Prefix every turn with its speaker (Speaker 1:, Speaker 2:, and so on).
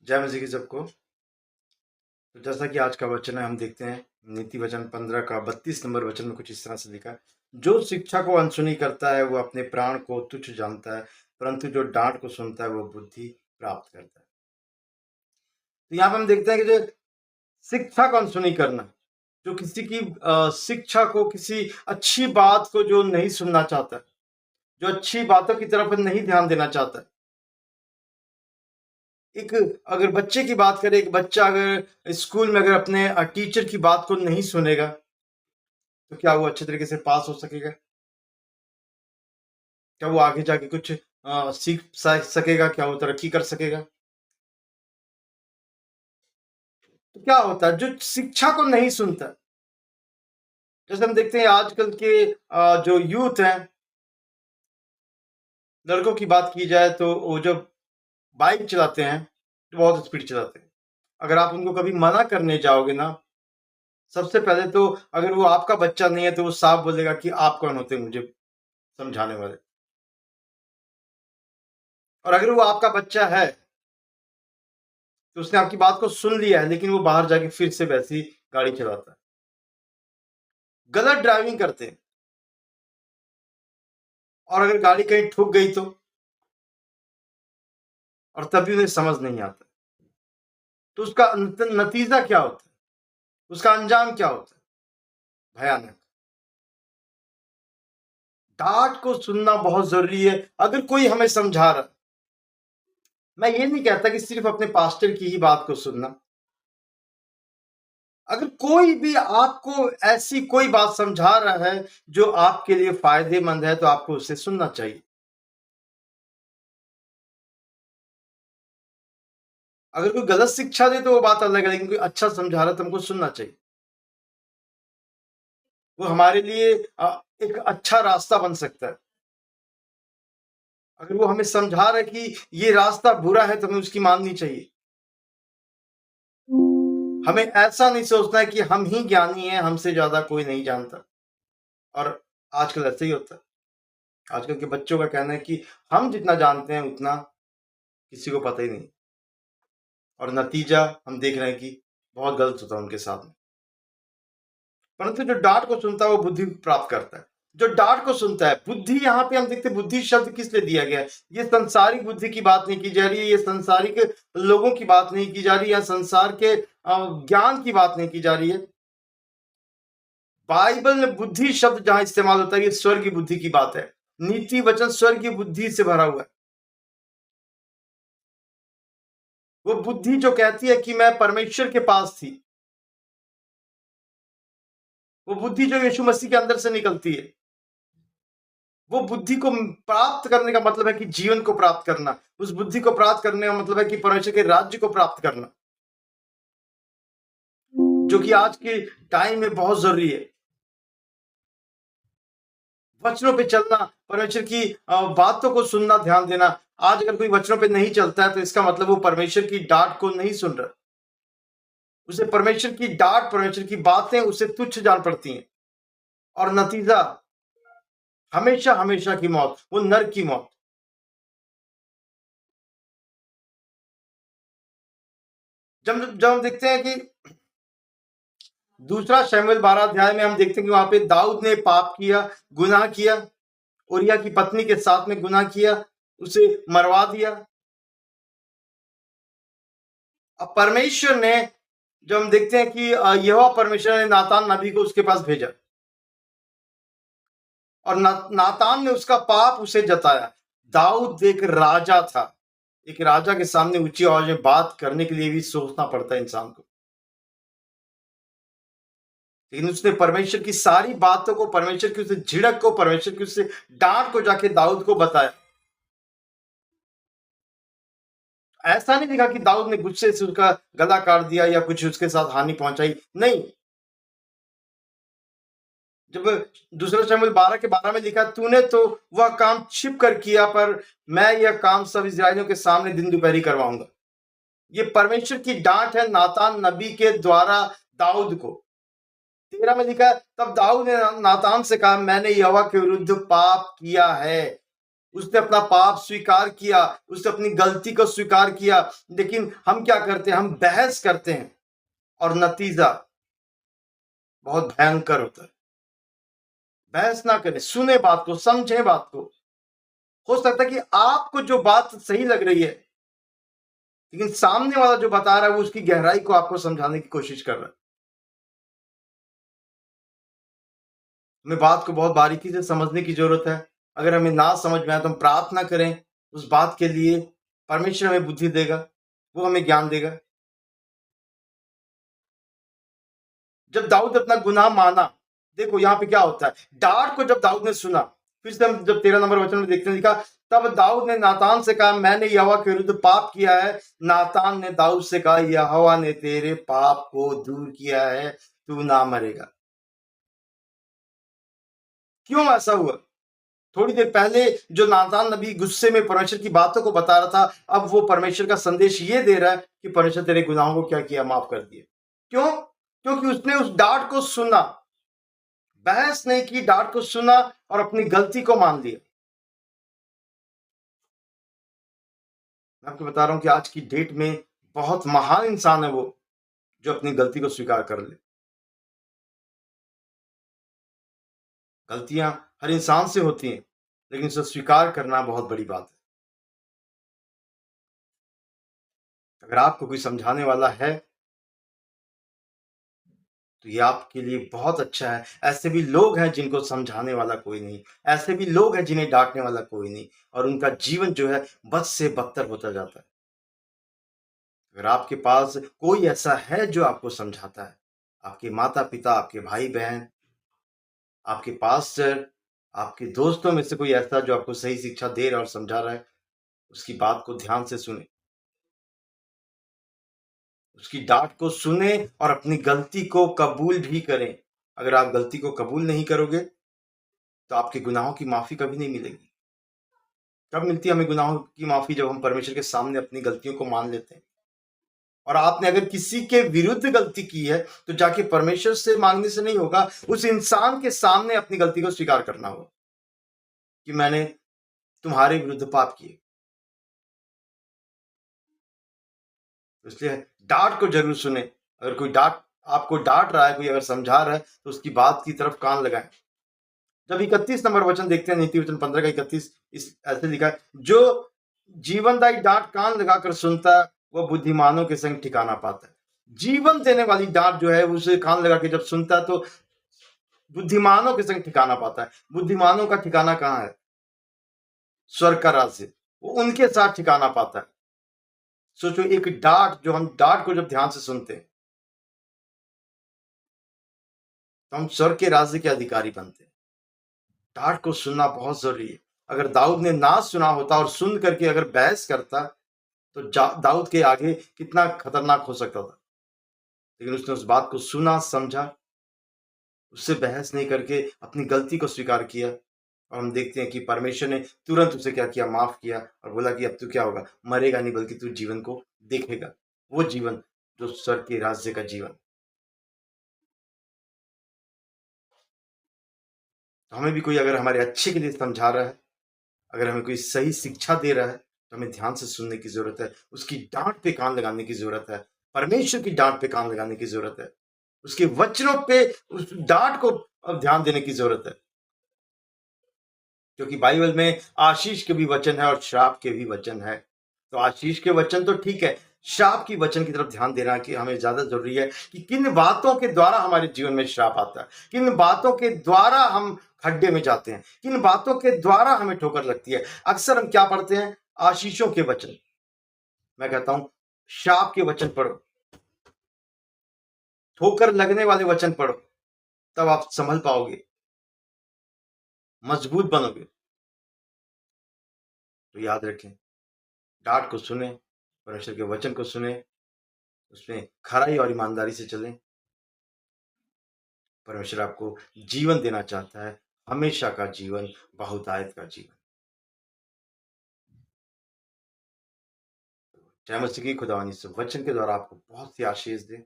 Speaker 1: जय मसीह की सबको। तो जैसा कि आज का वचन है, हम देखते हैं नीति वचन 15 का 32 नंबर वचन में कुछ इस तरह से लिखा है, जो शिक्षा को अनसुनी करता है वो अपने प्राण को तुच्छ जानता है, परंतु जो डांट को सुनता है वो बुद्धि प्राप्त करता है। तो यहाँ पे हम देखते हैं कि जो शिक्षा को अनसुनी करना, जो किसी की शिक्षा को, किसी अच्छी बात को जो नहीं सुनना चाहता, जो अच्छी बातों की तरफ नहीं ध्यान देना चाहता। एक अगर बच्चे की बात करें, एक बच्चा अगर स्कूल में अगर अपने टीचर की बात को नहीं सुनेगा तो क्या वो अच्छे तरीके से पास हो सकेगा? क्या वो आगे जाके कुछ सीख सकेगा? क्या वो तरक्की कर सकेगा? तो क्या होता है जो शिक्षा को नहीं सुनता, जैसे हम देखते हैं आजकल के जो यूथ हैं, लड़कों की बात की जाए तो वो जो बाइक चलाते हैं तो बहुत स्पीड चलाते हैं। अगर आप उनको कभी मना करने जाओगे ना, सबसे पहले तो अगर वो आपका बच्चा नहीं है तो वो साफ बोलेगा कि आप कौन होते हैं मुझे समझाने वाले। और अगर वो आपका बच्चा है तो उसने आपकी बात को सुन लिया है, लेकिन वो बाहर जाके फिर से वैसी गाड़ी चलाता है, गलत ड्राइविंग करते हैं, और अगर गाड़ी कहीं ठुक गई तो, और तभी उन्हें समझ नहीं आता, तो उसका नतीजा क्या होता है, उसका अंजाम क्या होता है? भयानक। डांट को सुनना बहुत जरूरी है। अगर कोई हमें समझा रहा, मैं ये नहीं कहता कि सिर्फ अपने पास्टर की ही बात को सुनना, अगर कोई भी आपको ऐसी कोई बात समझा रहा है जो आपके लिए फायदेमंद है तो आपको उसे सुनना चाहिए। अगर कोई गलत शिक्षा दे तो वो बात अलग है, लेकिन कोई अच्छा समझा रहा है तो हमको सुनना चाहिए। वो हमारे लिए एक अच्छा रास्ता बन सकता है। अगर वो हमें समझा रहा है कि ये रास्ता बुरा है तो हमें उसकी माननी चाहिए। हमें ऐसा नहीं सोचना है कि हम ही ज्ञानी हैं, हमसे ज्यादा कोई नहीं जानता। और आजकल ऐसे ही होता है। आजकल के बच्चों का कहना है कि हम जितना जानते हैं उतना किसी को पता ही नहीं, और नतीजा हम देख रहे हैं कि बहुत गलत होता है उनके साथ में। परंतु जो डांट को सुनता है वो बुद्धि प्राप्त करता है। जो डांट को सुनता है, बुद्धि, यहाँ पे हम देखते हैं बुद्धि शब्द किस लिए दिया गया है। ये संसारिक बुद्धि की बात नहीं की जा रही है, ये संसारिक लोगों की बात नहीं की जा रही है, या संसार के ज्ञान की बात नहीं की जा रही है। बाइबल में बुद्धि शब्द जहां इस्तेमाल होता है ये स्वर्गीय बुद्धि की बात है। नीति वचन स्वर्गीय बुद्धि से भरा हुआ है। वो बुद्धि जो कहती है कि मैं परमेश्वर के पास थी, वो बुद्धि जो यीशु मसीह के अंदर से निकलती है, वो बुद्धि को प्राप्त करने का मतलब है कि जीवन को प्राप्त करना। उस बुद्धि को प्राप्त करने का मतलब है कि परमेश्वर के राज्य को प्राप्त करना, जो कि आज के टाइम में बहुत जरूरी है। वचनों पे चलना, परमेश्वर की बातों को सुनना, ध्यान देना। आज अगर कोई वचनों पे नहीं चलता है तो इसका मतलब वो परमेश्वर की डांट को नहीं सुन रहा। उसे परमेश्वर की डांट, परमेश्वर की बातें उसे तुच्छ जान पड़ती हैं, और नतीजा हमेशा हमेशा की मौत, वो नरक की मौत। जब जब हम देखते हैं कि दूसरा शमूएल 12 अध्याय में हम देखते हैं कि वहां पे दाऊद ने पाप किया, गुनाह किया, उरिया की पत्नी के साथ में गुनाह किया, उसे मरवा दिया। अब परमेश्वर ने, जब हम देखते हैं कि यहोवा परमेश्वर ने नातान नबी को उसके पास भेजा, और नातान ने उसका पाप उसे जताया। दाऊद एक राजा था, एक राजा के सामने ऊंची आवाज में बात करने के लिए भी सोचना पड़ता है इंसान को, लेकिन उसने परमेश्वर की सारी बातों को, परमेश्वर की उसे झिड़क को, परमेश्वर की उसे डांट को जाके दाऊद को बताया। ऐसा नहीं दिखा कि दाऊद ने गुस्से से उसका गला काट दिया या कुछ उसके साथ हानि पहुंचाई, नहीं। जब दूसरा शमूएल 12 के 12 में लिखा, तूने तो वह काम छिप कर किया, पर मैं यह काम सब इस्राएलियों के सामने दिन दोपहरी करवाऊंगा। ये परमेश्वर की डांट है नातान नबी के द्वारा दाऊद को। 13 में लिखा, तब दाऊद ने नातान से कहा, मैंने यहोवा के विरुद्ध पाप किया है। उसने अपना पाप स्वीकार किया, उसने अपनी गलती को स्वीकार किया। लेकिन हम क्या करते हैं? हम बहस करते हैं और नतीजा बहुत भयंकर होता है। बहस ना करें, सुने बात को, समझें बात को। हो सकता है कि आपको जो बात सही लग रही है, लेकिन सामने वाला जो बता रहा है वो उसकी गहराई को आपको समझाने की कोशिश कर रहा है। हमें बात को बहुत बारीकी से समझने की जरूरत है। अगर हमें ना समझ में आए तो हम प्रार्थना करें उस बात के लिए। परमेश्वर हमें बुद्धि देगा, वो हमें ज्ञान देगा। जब दाऊद अपना गुनाह माना, देखो यहाँ पे क्या होता है, डांट को जब दाऊद ने सुना, फिर से हम जब 13 नंबर वचन में देखते हैं, लिखा तब दाऊद ने नातान से कहा मैंने यहोवा के विरुद्ध पाप किया है। नातान ने दाऊद से कहा यहोवा ने तेरे पाप को दूर किया है, तू ना मरेगा। क्यों ऐसा हुआ? थोड़ी देर पहले जो नातान नबी गुस्से में परमेश्वर की बातों को बता रहा था, अब वो परमेश्वर का संदेश ये दे रहा है कि परमेश्वर तेरे गुनाहों को क्या किया? माफ कर दिया। क्यों? क्योंकि उसने उस डांट को सुना, बहस नहीं की, डांट को सुना और अपनी गलती को मान लिया। मैं आपको बता रहा हूं कि आज की डेट में बहुत महान इंसान है वो जो अपनी गलती को स्वीकार कर ले। गलतियां हर इंसान से होती हैं, लेकिन उसे स्वीकार करना बहुत बड़ी बात है। अगर आपको कोई समझाने वाला है तो ये आपके लिए बहुत अच्छा है। ऐसे भी लोग हैं जिनको समझाने वाला कोई नहीं, ऐसे भी लोग हैं जिन्हें डांटने वाला कोई नहीं, और उनका जीवन जो है बद से बदतर होता जाता है। अगर आपके पास कोई ऐसा है जो आपको समझाता है, आपके माता पिता, आपके भाई बहन, आपके पास्टर, आपके दोस्तों में से कोई ऐसा जो आपको सही शिक्षा दे रहा है और समझा रहा है, उसकी बात को ध्यान से सुने, उसकी डांट को सुने और अपनी गलती को कबूल भी करें। अगर आप गलती को कबूल नहीं करोगे तो आपके गुनाहों की माफी कभी नहीं मिलेगी। कब मिलती है हमें गुनाहों की माफी? जब हम परमेश्वर के सामने अपनी गलतियों को मान लेते हैं। और आपने अगर किसी के विरुद्ध गलती की है तो जाके परमेश्वर से मांगने से नहीं होगा, उस इंसान के सामने अपनी गलती को स्वीकार करना होगा कि मैंने तुम्हारे विरुद्ध पाप किए। इसलिए डांट को जरूर सुने। अगर कोई डांट आपको डांट रहा है, कोई अगर समझा रहा है, तो उसकी बात की तरफ कान लगाएं। जब 31 नंबर वचन देखते हैं, नीति वचन 15 का 31, इस ऐसे लिखा है, जो जीवनदायी डांट कान लगाकर सुनता है वह बुद्धिमानों के संग ठिकाना पाता है। जीवन देने वाली डांट जो है उसे कान लगा के जब सुनता है तो बुद्धिमानों के संग ठिकाना पाता है। बुद्धिमानों का ठिकाना कहाँ है? स्वर्ग का राज्य। वो उनके साथ ठिकाना पाता है। सोचो, एक डांट, जो हम डांट को जब ध्यान से सुनते हैं तो हम स्वर्ग के राज्य के अधिकारी बनते हैं। डांट को सुनना बहुत जरूरी है। अगर दाऊद ने ना सुना होता और सुन करके अगर बहस करता तो दाऊद के आगे कितना खतरनाक हो सकता था। लेकिन उसने उस बात को सुना, समझा, उससे बहस नहीं करके अपनी गलती को स्वीकार किया। और हम देखते हैं कि परमेश्वर ने तुरंत उसे क्या किया? माफ किया और बोला कि अब तू क्या होगा? मरेगा नहीं, बल्कि तू जीवन को देखेगा। वो जीवन जो स्वर्ग के राज्य का जीवन। तो हमें भी कोई अगर हमारे अच्छे के लिए समझा रहा है, अगर हमें कोई सही शिक्षा दे रहा है, तो हमें ध्यान से सुनने की जरूरत है। उसकी डांट पे कान लगाने की जरूरत है। परमेश्वर की डांट पे कान लगाने की जरूरत है। उसके वचनों पे, उस डांट को अब ध्यान देने की जरूरत है। क्योंकि बाइबल में आशीष के भी वचन है और श्राप के भी वचन है। तो आशीष के वचन तो ठीक है, श्राप की वचन की तरफ ध्यान देना कि हमें ज्यादा जरूरी है कि किन बातों के द्वारा हमारे जीवन में श्राप आता है, किन बातों के द्वारा हम खड्डे में जाते हैं, किन बातों के द्वारा हमें ठोकर लगती है। अक्सर हम क्या पढ़ते हैं? आशीषों के वचन। मैं कहता हूं श्राप के वचन पढ़ो, ठोकर लगने वाले वचन पढ़ो, तब आप संभल पाओगे, मजबूत बनोगे। तो याद रखें, डांट को सुने, परमेश्वर के वचन को सुने, उसमें खराई और ईमानदारी से चलें। परमेश्वर आपको जीवन देना चाहता है, हमेशा का जीवन, बहुतायत का जीवन। जय मसीह की। खुदावंद इस वचन के द्वारा आपको बहुत सी आशीष दे।